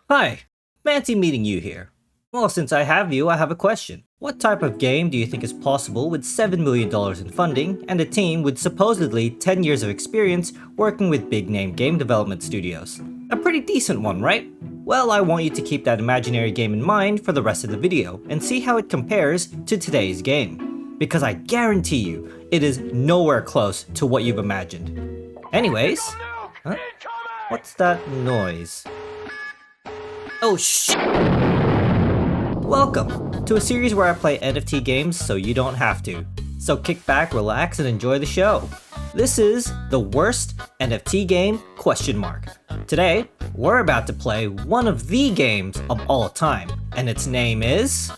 Hi, fancy meeting you here. Well, since I have you, I have a question. What type of game do you think is possible with $7 million in funding and a team with supposedly 10 years of experience working with big name game development studios? A pretty decent one, right? Well, I want you to keep that imaginary game in mind for the rest of the video and see how it compares to today's game. Because I guarantee you, it is nowhere close to what you've imagined. Anyways, huh? What's that noise? Oh shit! Welcome to a series where I play NFT games so you don't have to. So kick back, relax, and enjoy the show. This is the worst NFT game ? Today, we're about to play one of the games of all time, and its name is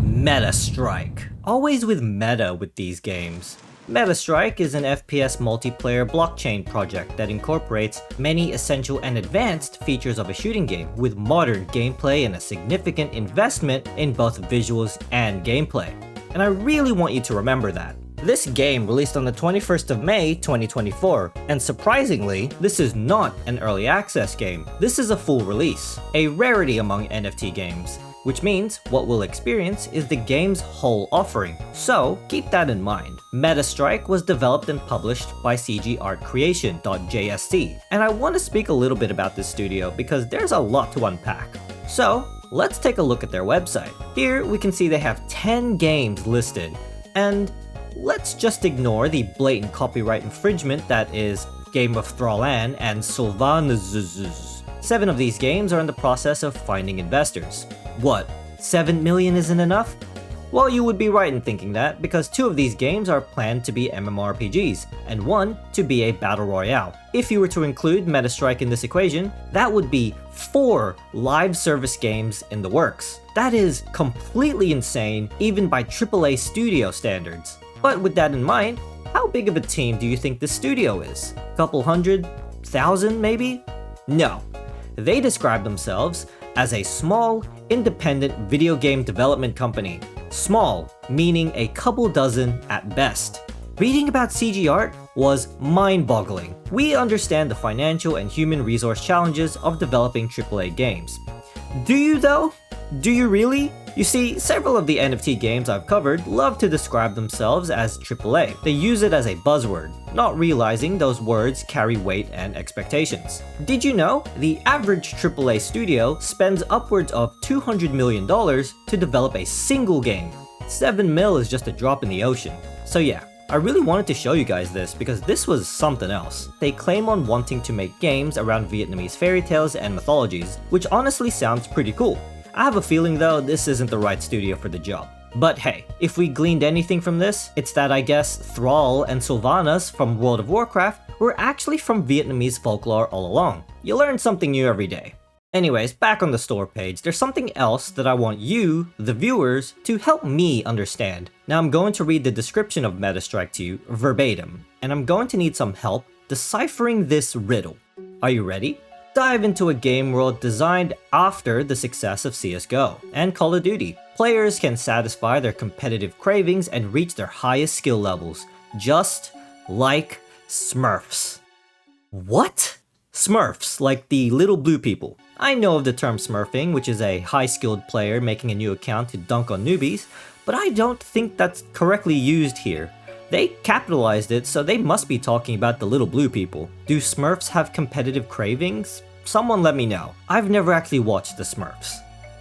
Metastrike. Always with meta with these games. Metastrike is an FPS multiplayer blockchain project that incorporates many essential and advanced features of a shooting game with modern gameplay and a significant investment in both visuals and gameplay. And I really want you to remember that. This game released on the 21st of May 2024, and surprisingly, this is not an early access game. This is a full release, a rarity among NFT games. Which means what we'll experience is the game's whole offering, so keep that in mind. Metastrike was developed and published by CG Art Creation JSC, and I want to speak a little bit about this studio because there's a lot to unpack. So let's take a look at their website. Here we can see they have 10 games listed, and let's just ignore the blatant copyright infringement that is Game of Thrones and Sylvanas. 7 of these games are in the process of finding investors. What, 7 million isn't enough? Well, you would be right in thinking that, because 2 of these games are planned to be MMORPGs, and 1 to be a Battle Royale. If you were to include Metastrike in this equation, that would be 4 live service games in the works. That is completely insane, even by AAA studio standards. But with that in mind, how big of a team do you think this studio is? Couple hundred? Thousand maybe? No. They describe themselves as a small, independent video game development company. Small, meaning a couple dozen at best. Reading about CG Art was mind-boggling. We understand the financial and human resource challenges of developing AAA games. Do you though? Do you really? You see, several of the NFT games I've covered love to describe themselves as AAA. They use it as a buzzword, not realizing those words carry weight and expectations. Did you know the average AAA studio spends upwards of $200 million to develop a single game? 7 mil is just a drop in the ocean. So yeah, I really wanted to show you guys this because this was something else. They claim on wanting to make games around Vietnamese fairy tales and mythologies, which honestly sounds pretty cool. I have a feeling though this isn't the right studio for the job. But hey, if we gleaned anything from this, it's that I guess Thrall and Sylvanas from World of Warcraft were actually from Vietnamese folklore all along. You learn something new every day. Anyways, back on the store page, there's something else that I want you, the viewers, to help me understand. Now I'm going to read the description of Metastrike to you verbatim, and I'm going to need some help deciphering this riddle. Are you ready? Dive into a game world designed after the success of CSGO and Call of Duty. Players can satisfy their competitive cravings and reach their highest skill levels, just like Smurfs. What? Smurfs, like the little blue people. I know of the term smurfing, which is a high-skilled player making a new account to dunk on newbies, but I don't think that's correctly used here. They capitalized it, so they must be talking about the little blue people. Do Smurfs have competitive cravings? Someone let me know. I've never actually watched the Smurfs.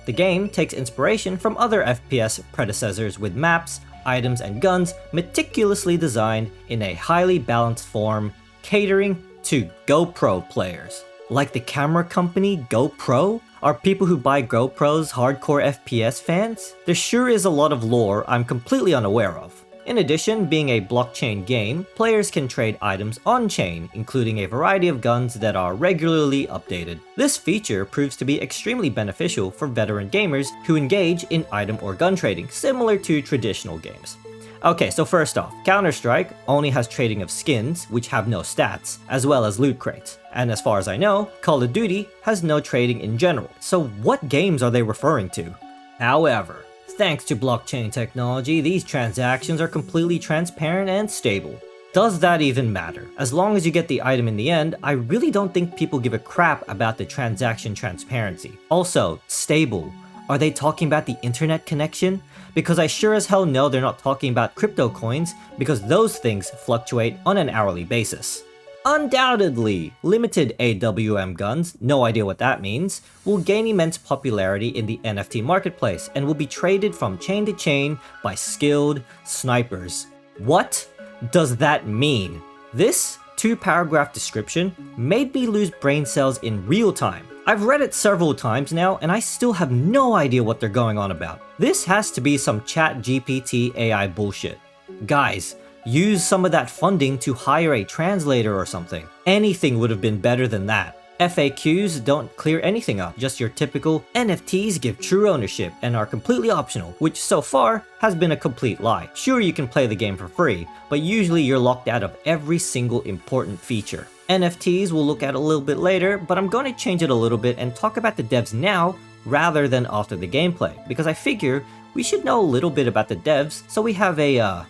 The game takes inspiration from other FPS predecessors with maps, items, and guns meticulously designed in a highly balanced form, catering to GoPro players. Like the camera company GoPro? Are people who buy GoPros hardcore FPS fans? There sure is a lot of lore I'm completely unaware of. In addition, being a blockchain game, players can trade items on-chain, including a variety of guns that are regularly updated. This feature proves to be extremely beneficial for veteran gamers who engage in item or gun trading, similar to traditional games. Okay, so first off, Counter-Strike only has trading of skins, which have no stats, as well as loot crates. And as far as I know, Call of Duty has no trading in general. So what games are they referring to? However, thanks to blockchain technology, these transactions are completely transparent and stable. does that even matter? As long as you get the item in the end, I really don't think people give a crap about the transaction transparency. Also, stable. Are they talking about the internet connection? Because I sure as hell know they're not talking about crypto coins, because those things fluctuate on an hourly basis. Undoubtedly, limited AWM guns, no idea what that means, will gain immense popularity in the NFT marketplace and will be traded from chain to chain by skilled snipers. What does that mean? This 2-paragraph description made me lose brain cells in real time. I've read it several times now and I still have no idea what they're going on about. This has to be some ChatGPT AI bullshit. Guys, use some of that funding to hire a translator or something. Anything would have been better than that. FAQs don't clear anything up, just your typical NFTs give true ownership and are completely optional, which so far has been a complete lie. Sure, you can play the game for free, but usually you're locked out of every single important feature. NFTs we'll look at a little bit later, but I'm going to change it a little bit and talk about the devs now rather than after the gameplay, because I figure we should know a little bit about the devs so we have a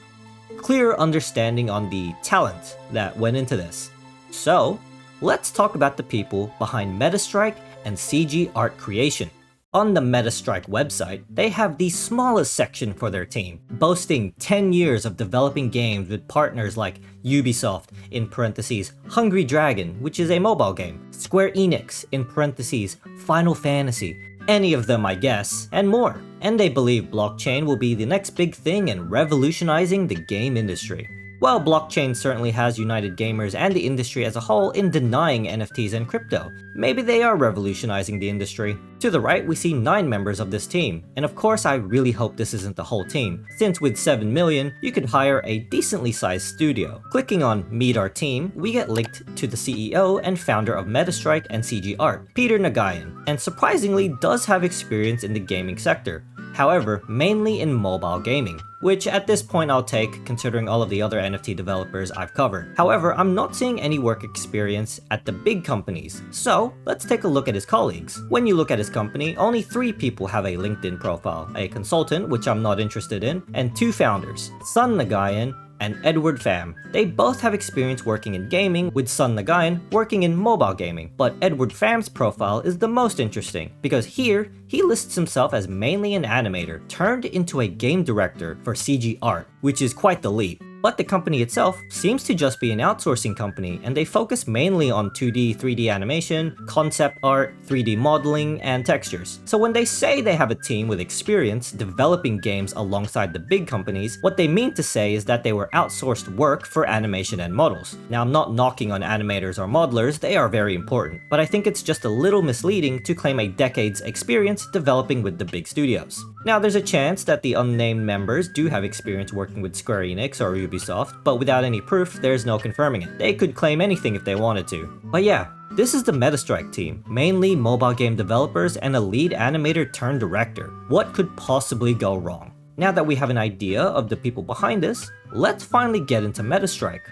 clear understanding on the talent that went into this. So, let's talk about the people behind Metastrike and CG Art Creation. On the Metastrike website, they have the smallest section for their team, boasting 10 years of developing games with partners like Ubisoft, in parentheses, Hungry Dragon, which is a mobile game, Square Enix, in parentheses, Final Fantasy, any of them I guess, and more. And they believe blockchain will be the next big thing in revolutionizing the game industry. While blockchain certainly has united gamers and the industry as a whole in denying NFTs and crypto, maybe they are revolutionizing the industry. To the right, we see 9 members of this team, and of course I really hope this isn't the whole team, since with 7 million, you could hire a decently sized studio. Clicking on Meet Our Team, we get linked to the CEO and founder of Metastrike and CG Art, Peter Nagayan, and surprisingly does have experience in the gaming sector. However, mainly in mobile gaming, which at this point I'll take considering all of the other NFT developers I've covered. However, I'm not seeing any work experience at the big companies, so let's take a look at his colleagues. When you look at his company, only 3 people have a LinkedIn profile, a consultant, which I'm not interested in, and 2 founders, Sun Nagayan and Edward Pham. They both have experience working in gaming, with Sun Nagayan working in mobile gaming, but Edward Pham's profile is the most interesting, because here, he lists himself as mainly an animator turned into a game director for CG Art, which is quite the leap. But the company itself seems to just be an outsourcing company, and they focus mainly on 2D, 3D animation, concept art, 3D modeling, and textures. So when they say they have a team with experience developing games alongside the big companies, what they mean to say is that they were outsourced work for animation and models. Now, I'm not knocking on animators or modelers, they are very important, but I think it's just a little misleading to claim a decade's experience developing with the big studios. Now, there's a chance that the unnamed members do have experience working with Square Enix or Ubisoft, but without any proof, there's no confirming it. They could claim anything if they wanted to. But yeah, this is the Metastrike team, mainly mobile game developers and a lead animator turned director. What could possibly go wrong? Now that we have an idea of the people behind this, let's finally get into Metastrike.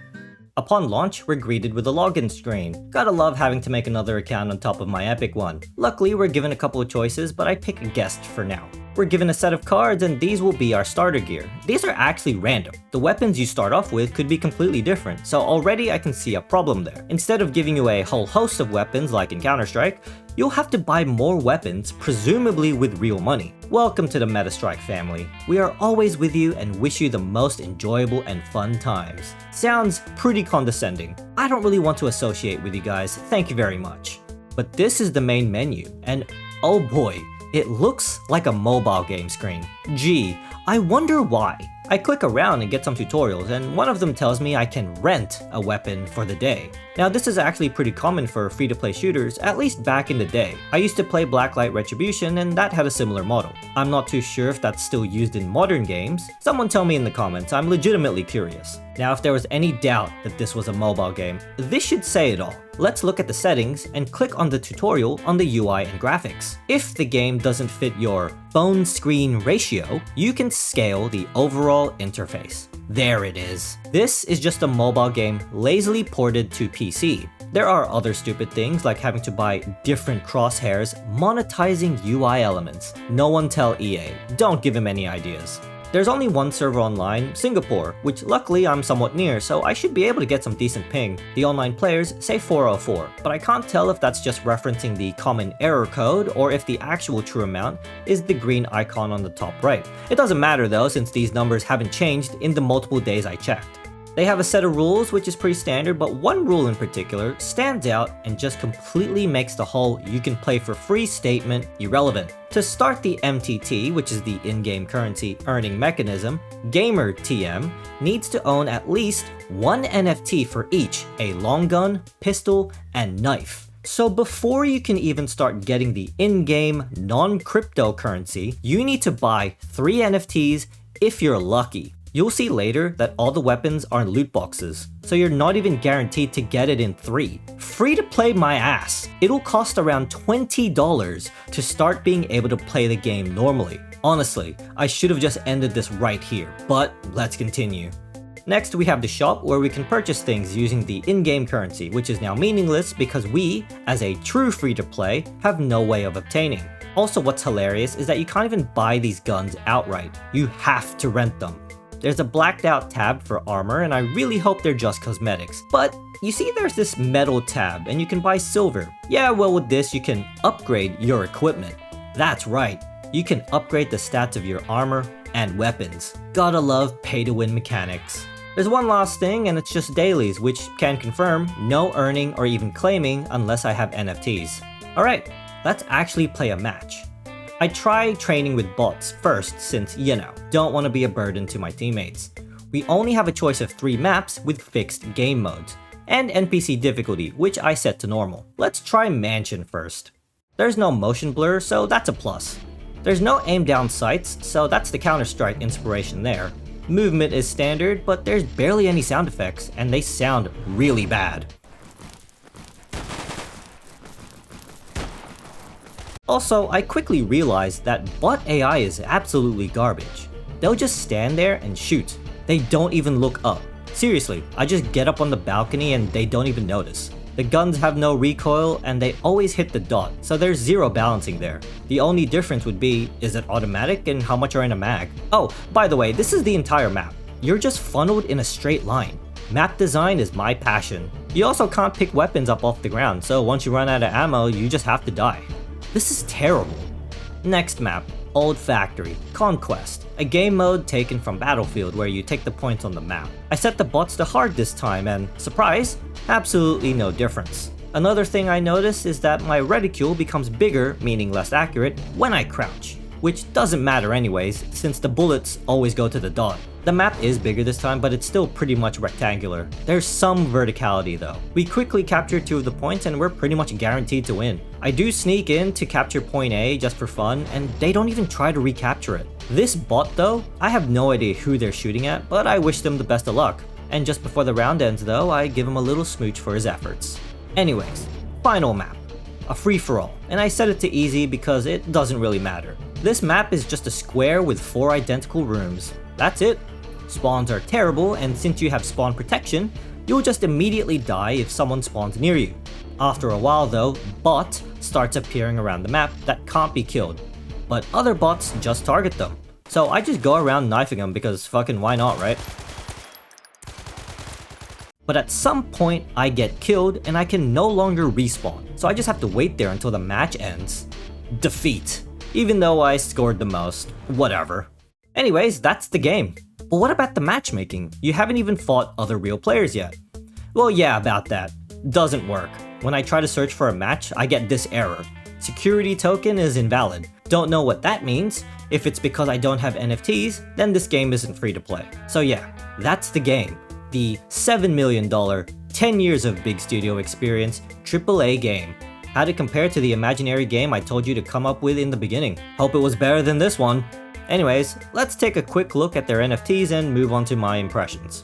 Upon launch, we're greeted with a login screen. Gotta love having to make another account on top of my Epic one. Luckily, we're given a couple of choices, but I pick a guest for now. We're given a set of cards and these will be our starter gear. These are actually random. The weapons you start off with could be completely different, so already I can see a problem there. Instead of giving you a whole host of weapons like in Counter-Strike, you'll have to buy more weapons, presumably with real money. Welcome to the Metastrike family. We are always with you and wish you the most enjoyable and fun times. Sounds pretty condescending. I don't really want to associate with you guys, thank you very much. But this is the main menu, and oh boy, it looks like a mobile game screen. Gee, I wonder why. I click around and get some tutorials, and one of them tells me I can rent a weapon for the day. Now, this is actually pretty common for free-to-play shooters, at least back in the day. I used to play Blacklight Retribution, and that had a similar model. I'm not too sure if that's still used in modern games. Someone tell me in the comments, I'm legitimately curious. Now, if there was any doubt that this was a mobile game, this should say it all. Let's look at the settings and click on the tutorial on the UI and graphics. If the game doesn't fit your phone screen ratio, you can scale the overall interface. There it is. This is just a mobile game lazily ported to PC. There are other stupid things like having to buy different crosshairs, monetizing UI elements. No one tell EA, don't give him any ideas. There's only one server online, Singapore, which luckily I'm somewhat near, so I should be able to get some decent ping. The online players say 404, but I can't tell if that's just referencing the common error code or if the actual true amount is the green icon on the top right. It doesn't matter though, since these numbers haven't changed in the multiple days I checked. They have a set of rules which is pretty standard, but one rule in particular stands out and just completely makes the whole "you can play for free" statement irrelevant. To start the MTT, which is the in-game currency earning mechanism, Gamer TM needs to own at least one NFT for each a long gun, pistol, and knife. So before you can even start getting the in-game non-cryptocurrency, you need to buy 3 NFTs if you're lucky. You'll see later that all the weapons are in loot boxes, so you're not even guaranteed to get it in 3. Free to play my ass! It'll cost around $20 to start being able to play the game normally. Honestly, I should have just ended this right here, but let's continue. Next, we have the shop where we can purchase things using the in-game currency, which is now meaningless because we, as a true free-to-play, have no way of obtaining. Also, what's hilarious is that you can't even buy these guns outright. You have to rent them. There's a blacked out tab for armor, and I really hope they're just cosmetics. But you see there's this metal tab, and you can buy silver. Yeah, well with this you can upgrade your equipment. That's right, you can upgrade the stats of your armor and weapons. Gotta love pay-to-win mechanics. There's one last thing, and it's just dailies, which can confirm no earning or even claiming unless I have NFTs. Alright, let's actually play a match. I try training with bots first since, don't want to be a burden to my teammates. We only have a choice of 3 maps with fixed game modes, and NPC difficulty, which I set to normal. Let's try Mansion first. There's no motion blur, so that's a plus. There's no aim down sights, so that's the Counter-Strike inspiration there. Movement is standard, but there's barely any sound effects, and they sound really bad. Also, I quickly realized that bot AI is absolutely garbage. They'll just stand there and shoot. They don't even look up. Seriously, I just get up on the balcony and they don't even notice. The guns have no recoil and they always hit the dot, so there's zero balancing there. The only difference would be, is it automatic and how much are in a mag? Oh, by the way, this is the entire map. You're just funneled in a straight line. Map design is my passion. You also can't pick weapons up off the ground, so once you run out of ammo, you just have to die. This is terrible. Next map, Old Factory, Conquest, a game mode taken from Battlefield where you take the points on the map. I set the bots to hard this time and, surprise, absolutely no difference. Another thing I noticed is that my reticule becomes bigger, meaning less accurate, when I crouch, which doesn't matter anyways, since the bullets always go to the dot. The map is bigger this time, but it's still pretty much rectangular. There's some verticality though. We quickly captured 2 of the points and we're pretty much guaranteed to win. I do sneak in to capture point A just for fun, and they don't even try to recapture it. This bot though, I have no idea who they're shooting at, but I wish them the best of luck. And just before the round ends though, I give him a little smooch for his efforts. Anyways, final map. A free-for-all, and I set it to easy because it doesn't really matter. This map is just a square with 4 identical rooms. That's it. Spawns are terrible, and since you have spawn protection, you'll just immediately die if someone spawns near you. After a while though, bot starts appearing around the map that can't be killed, but other bots just target them. So I just go around knifing them because fucking why not, right? But at some point I get killed and I can no longer respawn, so I just have to wait there until the match ends. Defeat. Even though I scored the most, whatever. Anyways, that's the game. But what about the matchmaking? You haven't even fought other real players yet. Well, yeah, about that. Doesn't work. When I try to search for a match, I get this error. Security token is invalid. Don't know what that means. If it's because I don't have NFTs, then this game isn't free to play. So yeah, that's the game. The $7 million, 10 years of big studio experience, AAA game. How'd it compare to the imaginary game I told you to come up with in the beginning? Hope it was better than this one. Anyways, let's take a quick look at their NFTs and move on to my impressions.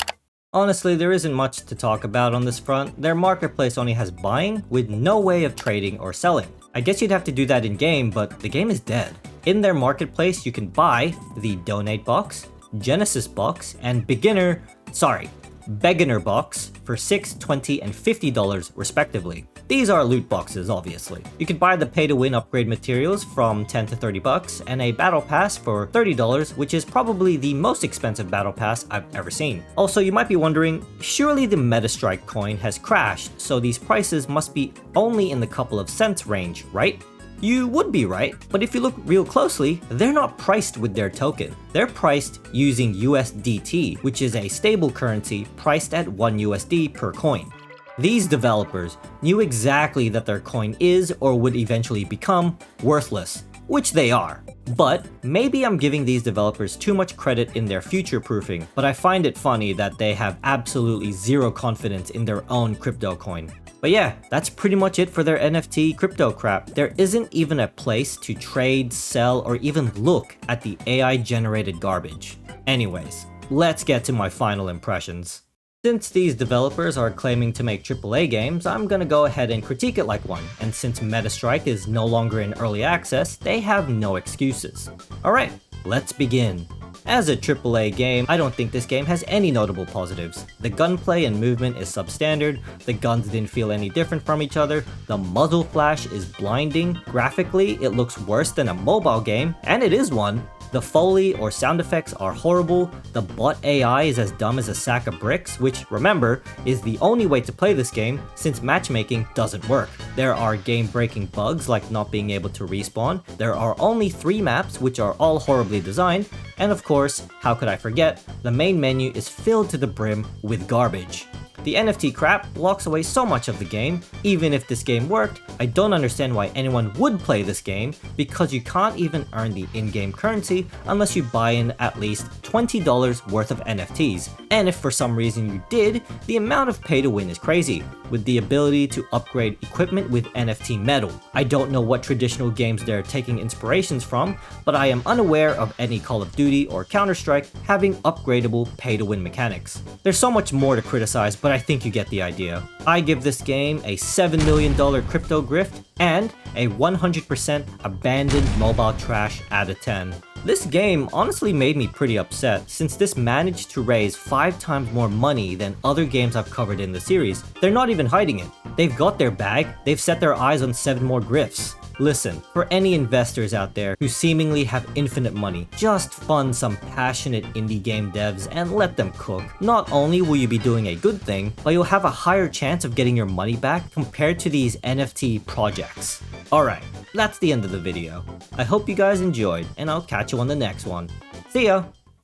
Honestly, there isn't much to talk about on this front. Their marketplace only has buying with no way of trading or selling. I guess you'd have to do that in game, but the game is dead. In their marketplace, you can buy the Donate box, Genesis box, and Beginner box for $6, $20, and $50 respectively. These are loot boxes, obviously. You can buy the pay-to-win upgrade materials from 10 to 30 bucks and a battle pass for $30, which is probably the most expensive battle pass I've ever seen. Also, you might be wondering, surely the Metastrike coin has crashed, so these prices must be only in the couple of cents range, right? You would be right, but if you look real closely, they're not priced with their token. They're priced using USDT, which is a stable currency priced at 1 USD per coin. These developers knew exactly that their coin is, or would eventually become, worthless, which they are. But maybe I'm giving these developers too much credit in their future proofing, but I find it funny that they have absolutely zero confidence in their own crypto coin. But yeah, that's pretty much it for their NFT crypto crap. There isn't even a place to trade, sell, or even look at the AI generated garbage. Anyways, let's get to my final impressions. Since these developers are claiming to make AAA games, I'm gonna go ahead and critique it like one, and since Metastrike is no longer in early access, they have no excuses. Alright, let's begin. As a AAA game, I don't think this game has any notable positives. The gunplay and movement is substandard, the guns didn't feel any different from each other, the muzzle flash is blinding, graphically it looks worse than a mobile game, and it is one. The foley or sound effects are horrible, the bot AI is as dumb as a sack of bricks, which, remember, is the only way to play this game since matchmaking doesn't work. There are game-breaking bugs like not being able to respawn, there are only 3 maps which are all horribly designed, and of course, how could I forget, the main menu is filled to the brim with garbage. The NFT crap blocks away so much of the game. Even if this game worked, I don't understand why anyone would play this game because you can't even earn the in-game currency unless you buy in at least $20 worth of NFTs. And if for some reason you did, the amount of pay to win is crazy, with the ability to upgrade equipment with NFT metal. I don't know what traditional games they're taking inspirations from, but I am unaware of any Call of Duty or Counter-Strike having upgradable pay to win mechanics. There's so much more to criticize, but I think you get the idea. I give this game a $7 million crypto grift and a 100% abandoned mobile trash out of 10. This game honestly made me pretty upset since this managed to raise 5 times more money than other games I've covered in the series. They're not even hiding it. They've got their bag, they've set their eyes on 7 more grifts. Listen, for any investors out there who seemingly have infinite money, just fund some passionate indie game devs and let them cook. Not only will you be doing a good thing, but you'll have a higher chance of getting your money back compared to these NFT projects. Alright, that's the end of the video. I hope you guys enjoyed, and I'll catch you on the next one. See ya!